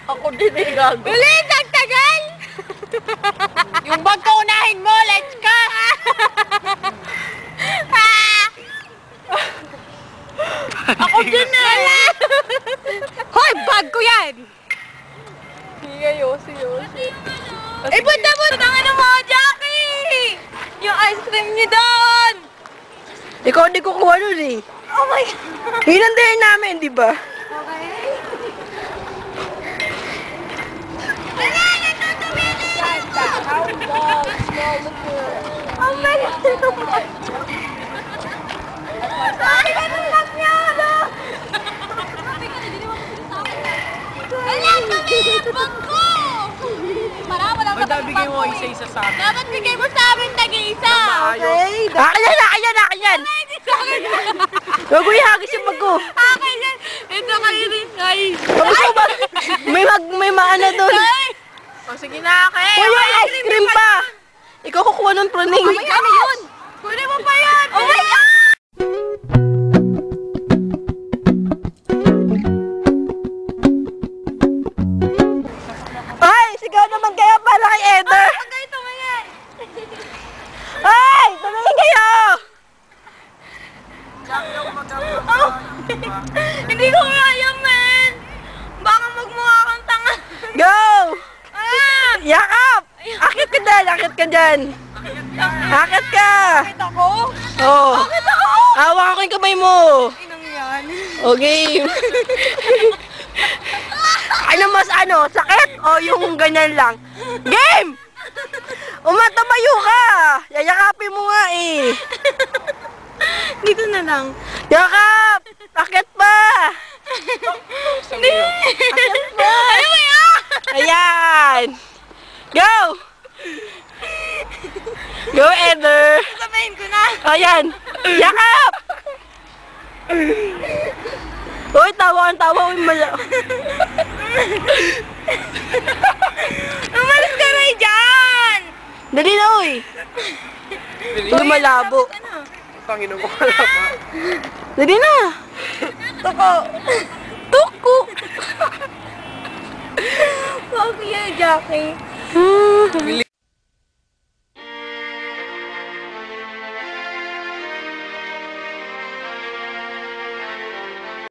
Ako din eh, gago. Ulit, nagtagal! Yung bag ko unahin mo, let's go! Ako din eh! Hoy, bag ko yan! Hindi nga, Yossi. Eh, punta mo! Tangan mo, Jackie! Yung ice cream niyo doon! Ikaw hindi kukuha nun eh. Oh my God! Hinandayan namin, di ba? Okay. Wala! Natutumilis! How long? Oh my God! Ay, ganun lang niya! Wala! Tumilis! Bag ko! Para wala Ba't nabigay mo isa-isa sa amin? Dapat bigay mo sa amin tag-isa! Okay. Akin yan! Hindi sa akin! Huwag ko ihagis yung bag ko. Akin yan! Ito kayo rin, guys! Tapos ba? May maana doon. O sige na, Kay! Uy, may ice cream pa! Ikaw kukuha ng praning. Ano yun? Kunin mo pa yan! Oh my God! Ay, sigaw naman kaya para kay Eder. Huwag kayo tumingin! Ay, tumingin kayo! Hindi ko kaya, man! Baka magmukha kang tanga! Go! Ah! Yakap! Akit ka dyan, akit ka dyan. Akit ka! Bakit ako? Oo. Bakit ako? Hawak ko yung kamay mo. Inang yan. O, game. Ano mas ano, sakit? O yung ganyan lang? Game! Umatabayo ka! Yayakapin mo nga eh. Dito na lang. Yakap! Akit pa! Hindi! Akit pa! Ano ba yan? Ayan! Go! Go, Eder! Sasabihin ko na. Ayan! Yakap! Uy, tawa ang tawa. Uy, Umalis ka na dyan! Dali na, uy! Lumalabo. Ano? Panginoon ko pala pa. Dali na! Toko. Tuko! Huwag yan, Jackie.